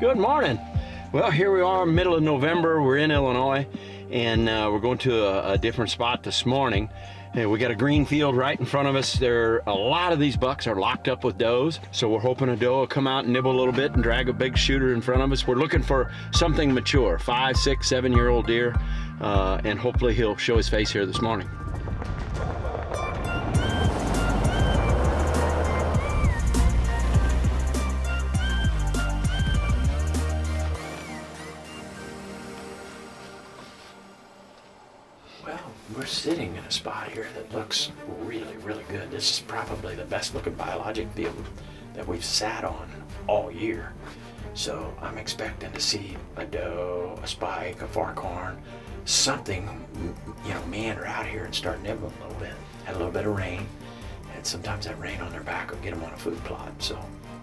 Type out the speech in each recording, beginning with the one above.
Good morning. Well, here we are, middle of November. We're in Illinois, and we're going to a different spot this morning. And we got a green field right in front of us. A lot of these bucks are locked up with does, so we're hoping a doe will come out and nibble a little bit and drag a big shooter in front of us. We're looking for something mature, 5, 6, 7-year-old deer, and hopefully he'll show his face here this morning. Well, we're sitting in a spot here that looks really, really good. This is probably the best looking biologic field that we've sat on all year. So I'm expecting to see a doe, a spike, a forkhorn, something, meander out here and start nibbling a little bit. Had a little bit of rain, and sometimes that rain on their back will get them on a food plot. So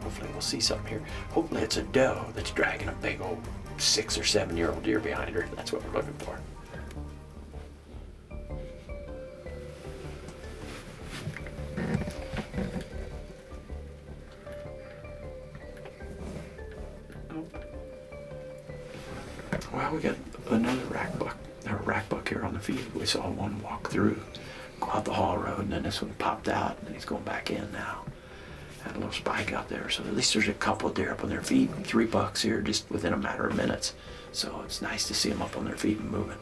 hopefully we'll see something here. Hopefully it's a doe that's dragging a big old 6 or 7-year-old deer behind her. That's what we're looking for. Well, we got another rack buck here on the feed. We saw one walk through, go out the haul road, and then this one popped out, and he's going back in now. Had a little spike out there, so at least there's a couple of deer up on their feet. 3 bucks here just within a matter of minutes. So it's nice to see them up on their feet and moving.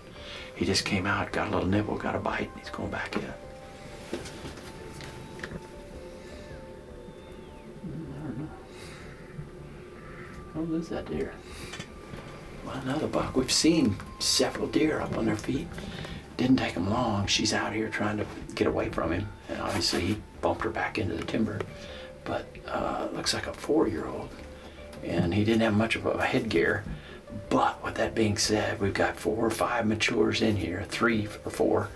He just came out, got a little nibble, got a bite, and he's going back in. I don't know. How old is that deer? Well, another buck. We've seen several deer up on their feet. Didn't take him long. She's out here trying to get away from him, and obviously he bumped her back into the timber. But looks like a 4-year-old, and he didn't have much of a headgear. But with that being said, we've got 4 or 5 matures in here, 3 or 4,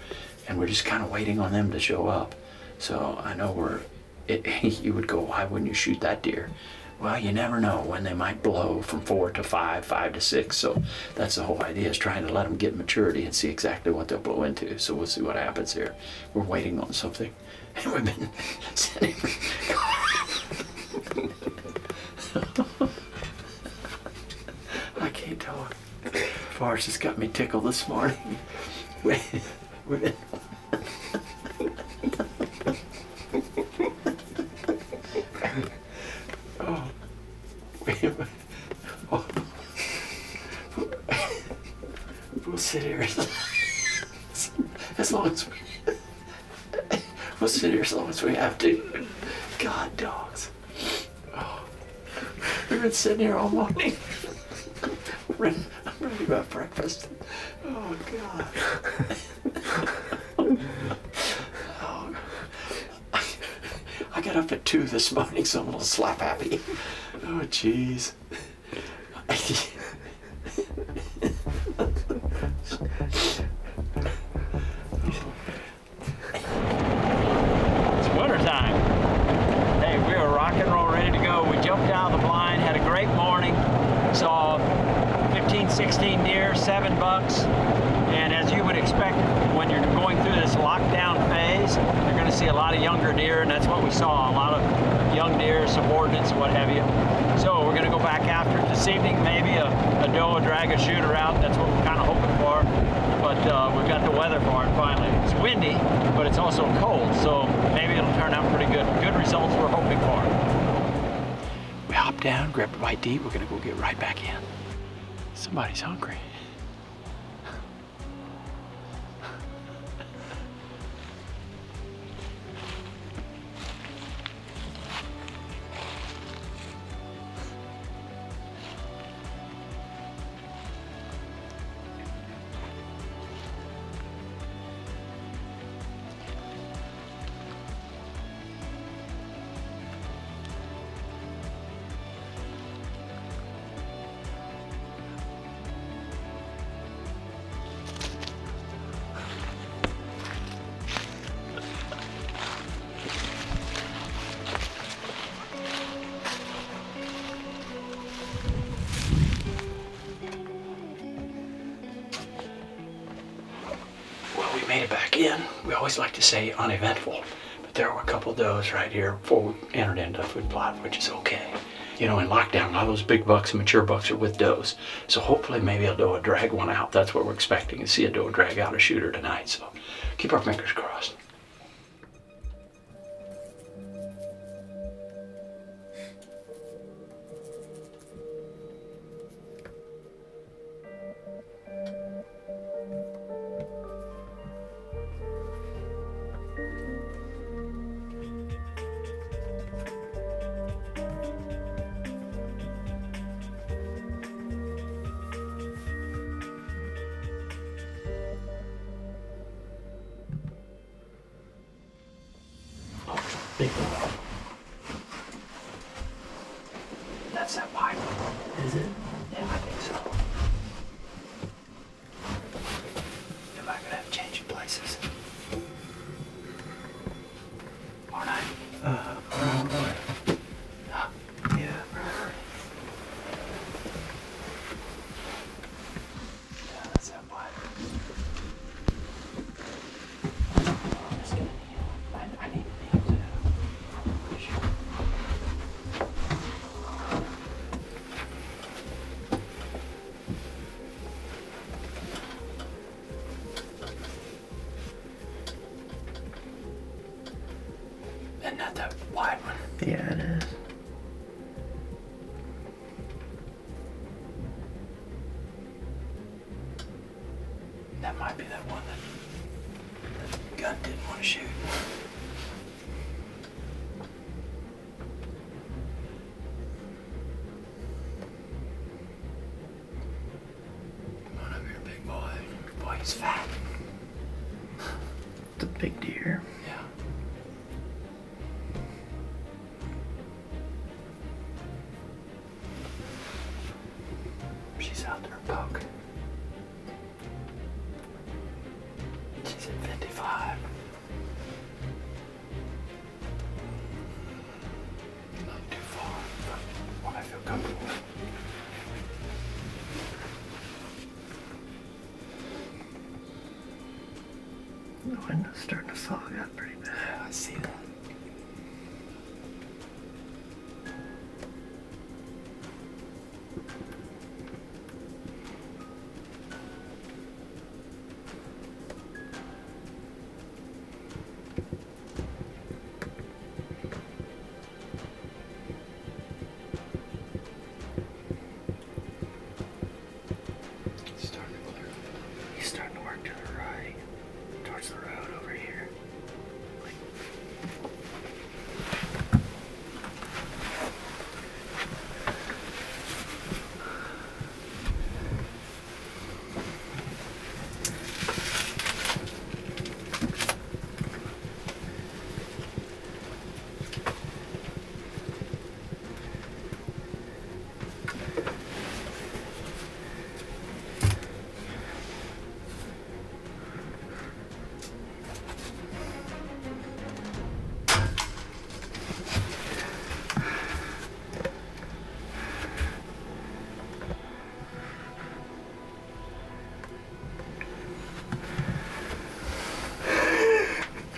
and we're just kind of waiting on them to show up. So I know you would go, why wouldn't you shoot that deer? Well, you never know when they might blow from 4 to 5, 5 to 6. So that's the whole idea, is trying to let them get maturity and see exactly what they'll blow into. So we'll see what happens here. We're waiting on something. And we've been sitting. I can't talk. Forrest has got me tickled this morning. We've been we'll sit here as long as we have to. God, dogs. Oh, we've been sitting here all morning. I'm ready to have breakfast. Oh, God. Oh, I got up at 2 this morning, so I'm a little slap happy. Oh, jeez. It's winter time. Hey, we are rock and roll, ready to go. We jumped out of the blind, had a great morning, saw 15, 16 deer, 7 bucks, and as you would expect when you're going through this lockdown phase, you're going to see a lot of younger deer, and that's what we saw, a lot of young deer, subordinates, what have you. So we're going to go back after it this evening, maybe a doe will drag a shooter out. That's what we're kind of hoping for, but we've got the weather for it finally. It's windy, but it's also cold, so maybe it'll turn out pretty good. Good results we're hoping for. We hopped down, grabbed a bite to eat. We're going to go get right back in. Somebody's hungry. Made it back in. We always like to say uneventful, but there were a couple does right here before we entered into the food plot, which is okay. you know, in lockdown, all those big bucks and mature bucks are with does. So hopefully maybe a doe will drag one out. That's what we're expecting, to see a doe drag out a shooter tonight. So keep our fingers crossed. Big one. That's that pipe. Is it? Yeah, I think so. Am I gonna have to change places? Aren't I? Probably. Yeah, probably. Yeah, that's that pipe. I'm just gonna kneel. I need to kneel too. And not that wide one. Yeah, it is. That might be that one that the gun didn't want to shoot. Come on up here, big boy. Boy, he's fat. It's a big deer. Yeah. She's out there, poke. She's at 55. Not too far, but what I feel comfortable with. The window's starting to fog up pretty bad. Yeah, I see that. It's starting to clear. He's starting to work to the right, towards the road over here.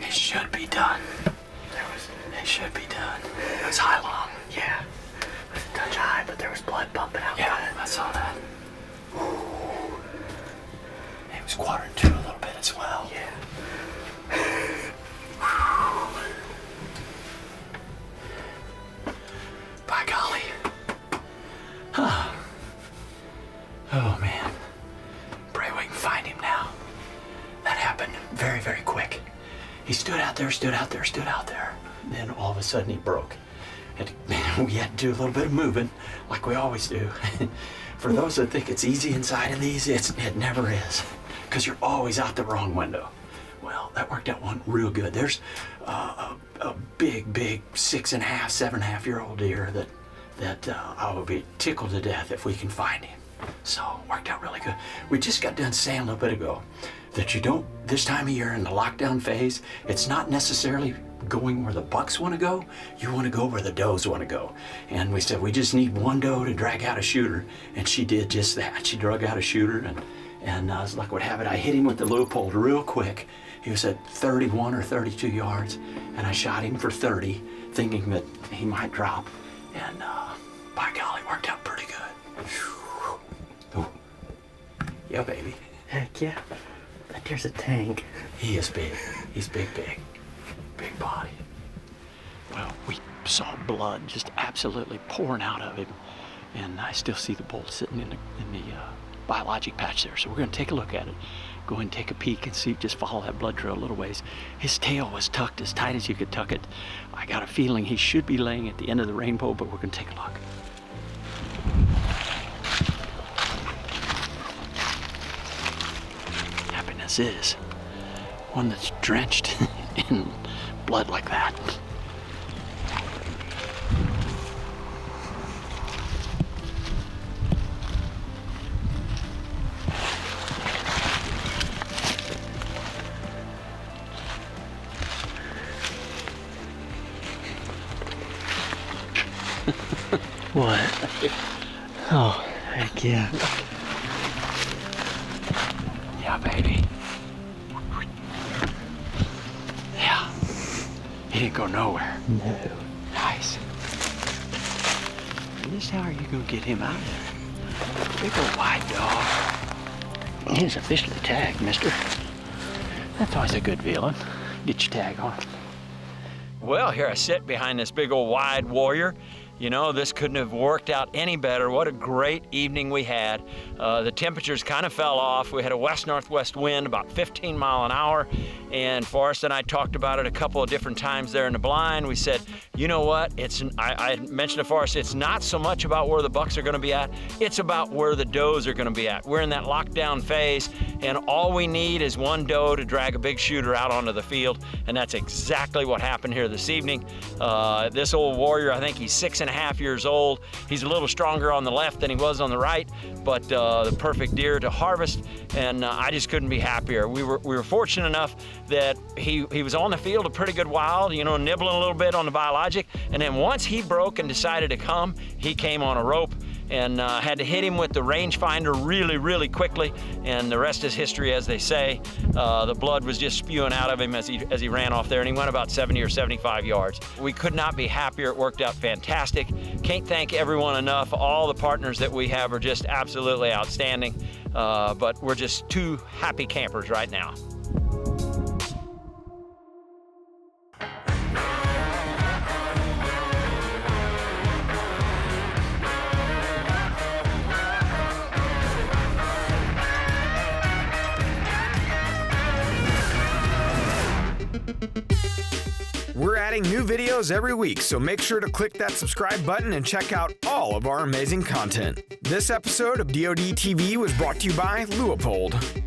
It should be done. It should be done. It was high long. Yeah, it was a touch high, but there was blood pumping out. Yeah, I saw that. It was quartered to a little bit as well. Yeah. By golly. Huh. Oh man. Pray we can find him now. That happened very, very quick. He stood out there, stood out there, stood out there. Then all of a sudden he broke. And we had to do a little bit of moving, like we always do. For those that think it's easy inside of these, it never is. Because you're always out the wrong window. Well, that worked out one real good. There's a big 6.5, 7.5-year-old deer that I would be tickled to death if we can find him. So, worked out really good. We just got done saying a little bit ago that you don't, this time of year in the lockdown phase, it's not necessarily going where the bucks want to go. You want to go where the does want to go. And we said we just need one doe to drag out a shooter, and she did just that. She drug out a shooter, and as luck would have it, I hit him with the Leupold real quick. He was at 31 or 32 yards, and I shot him for 30, thinking that he might drop. And By golly, worked out pretty good. Ooh. Yeah, baby. Heck yeah. That deer's a tank. He is big. He's big. Big body. Well, we saw blood just absolutely pouring out of him. And I still see the bull sitting in the Biologic patch there. So we're gonna take a look at it. Go and take a peek and see, just follow that blood trail a little ways. His tail was tucked as tight as you could tuck it. I got a feeling he should be laying at the end of the rainbow, but we're gonna take a look. Happiness is one that's drenched in blood like that. What? Oh, heck yeah. Yeah, baby. Yeah. He didn't go nowhere. No. Nice. And this how are you gonna get him out of there? Big old white dog. He's officially tagged, mister. That's always a good feeling. Get your tag on. Well, here I sit behind this big old wide warrior. You know, this couldn't have worked out any better. What a great evening we had. The temperatures kind of fell off. We had a west-northwest wind, about 15 mile an hour. And Forrest and I talked about it a couple of different times there in the blind. We said, you know what? I mentioned to Forrest, it's not so much about where the bucks are going to be at. It's about where the does are going to be at. We're in that lockdown phase, and all we need is one doe to drag a big shooter out onto the field. And that's exactly what happened here this evening. This old warrior, I think he's 6.5 years old. He's a little stronger on the left than he was on the right, but the perfect deer to harvest, and I just couldn't be happier. We were fortunate enough that he was on the field a pretty good while, you know, nibbling a little bit on the Biologic, and then once he broke and decided to come, he came on a rope, and had to hit him with the rangefinder really quickly, and the rest is history, as they say. The blood was just spewing out of him as he ran off there, and he went about 70 or 75 yards. We could not be happier. It worked out fantastic. Can't thank everyone enough. All the partners that we have are just absolutely outstanding, but we're just two happy campers right now. We're adding new videos every week, so make sure to click that subscribe button and check out all of our amazing content. This episode of DoD TV was brought to you by Leupold.